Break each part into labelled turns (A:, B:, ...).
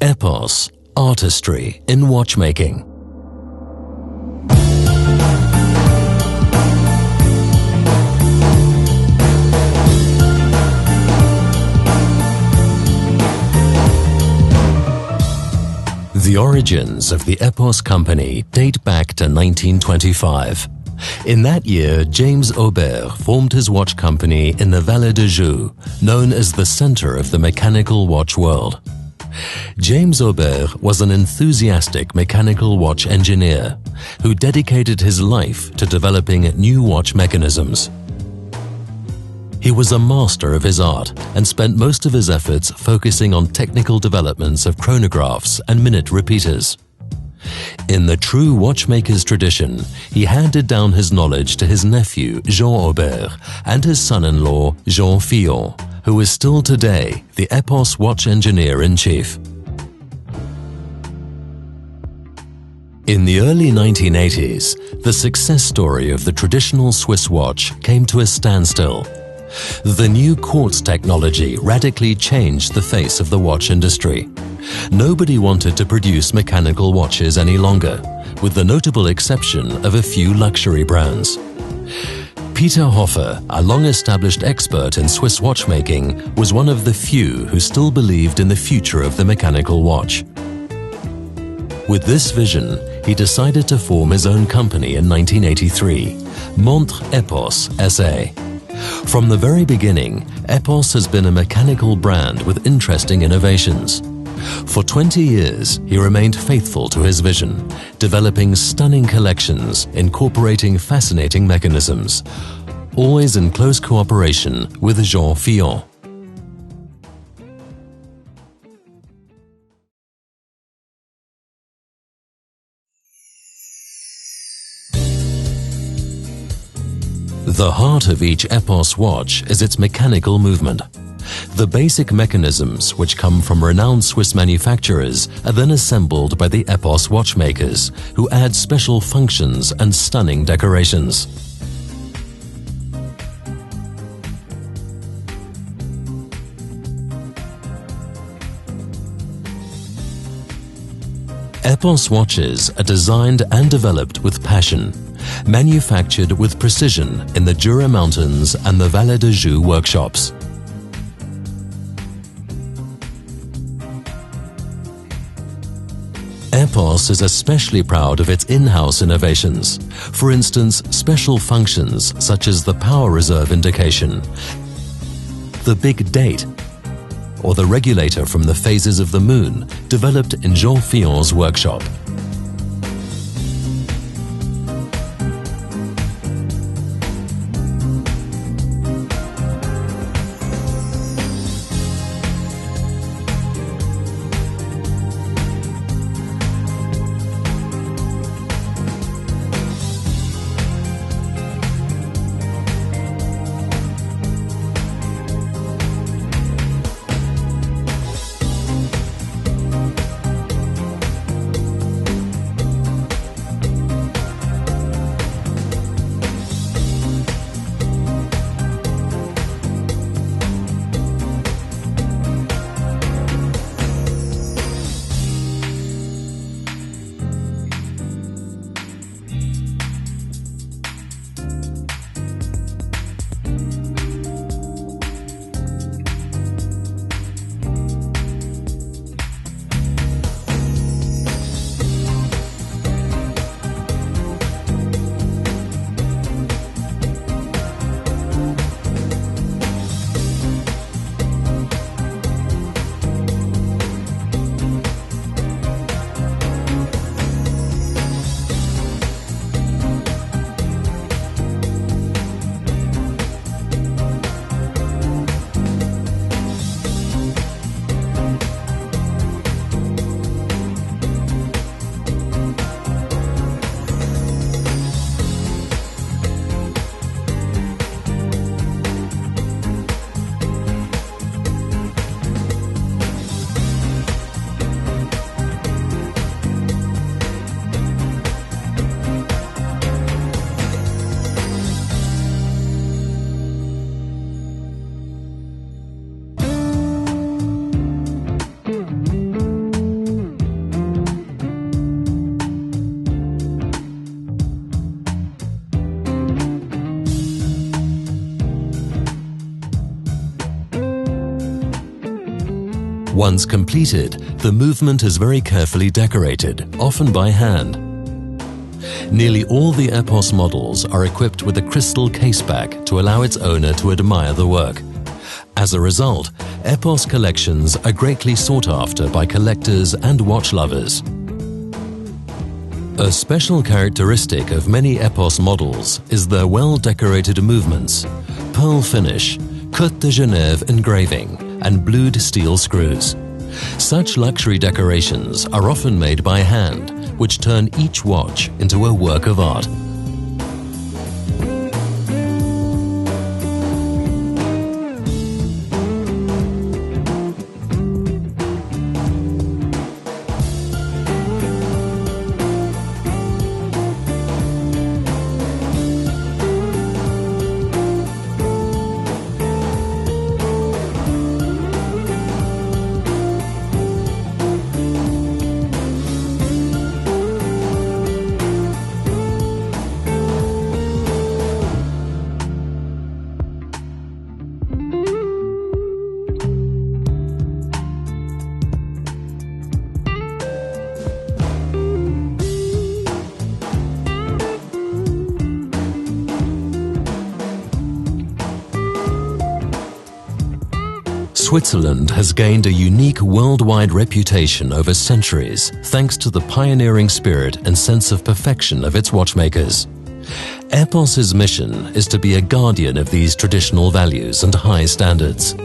A: EPOS, Artistry in Watchmaking. The origins of the EPOS company date back to 1925. In that year, James Aubert formed his watch company in the Vallée de Joux, known as the center of the mechanical watch world. James Aubert was an enthusiastic mechanical watch engineer who dedicated his life to developing new watch mechanisms. He was a master of his art and spent most of his efforts focusing on technical developments of chronographs and minute repeaters. In the true watchmaker's tradition, he handed down his knowledge to his nephew Jean Aubert and his son-in-law Jean Fillon, who is still today the EPOS watch engineer-in-chief. In the early 1980s, the success story of the traditional Swiss watch came to a standstill. The new quartz technology radically changed the face of the watch industry. Nobody wanted to produce mechanical watches any longer, with the notable exception of a few luxury brands. Peter Hofer, a long-established expert in Swiss watchmaking, was one of the few who still believed in the future of the mechanical watch. With this vision, he decided to form his own company in 1983, Montre EPOS SA. From the very beginning, EPOS has been a mechanical brand with interesting innovations. For 20 years, he remained faithful to his vision, developing stunning collections incorporating fascinating mechanisms, always in close cooperation with Jean Fillon. The heart of each EPOS watch is its mechanical movement. The basic mechanisms, which come from renowned Swiss manufacturers, are then assembled by the EPOS watchmakers, who add special functions and stunning decorations. EPOS watches are designed and developed with passion, manufactured with precision in the Jura Mountains and the Vallée de Joux workshops. EPOS is especially proud of its in-house innovations. For instance, special functions such as the power reserve indication, the big date, or the regulator from the phases of the moon, developed in Jean Fillon's workshop. Once completed, the movement is very carefully decorated, often by hand. Nearly all the EPOS models are equipped with a crystal caseback to allow its owner to admire the work. As a result, EPOS collections are greatly sought after by collectors and watch lovers. A special characteristic of many EPOS models is their well-decorated movements, pearl finish, Côte de Genève engraving, and blued steel screws. Such luxury decorations are often made by hand, which turn each watch into a work of art. Switzerland has gained a unique worldwide reputation over centuries thanks to the pioneering spirit and sense of perfection of its watchmakers. EPOS's mission is to be a guardian of these traditional values and high standards.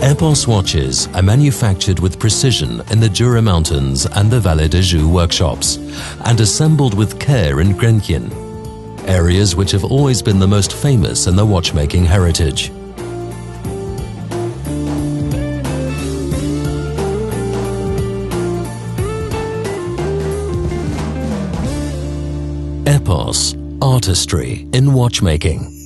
A: EPOS watches are manufactured with precision in the Jura Mountains and the Vallée de Joux workshops, and assembled with care in Grenchen, areas which have always been the most famous in the watchmaking heritage. EPOS, Artistry in watchmaking.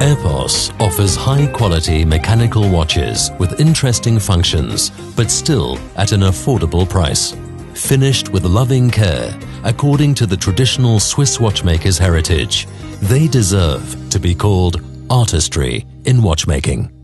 A: EPOS offers high-quality mechanical watches with interesting functions, but still at an affordable price. Finished with loving care, according to the traditional Swiss watchmaker's heritage, they deserve to be called artistry in watchmaking.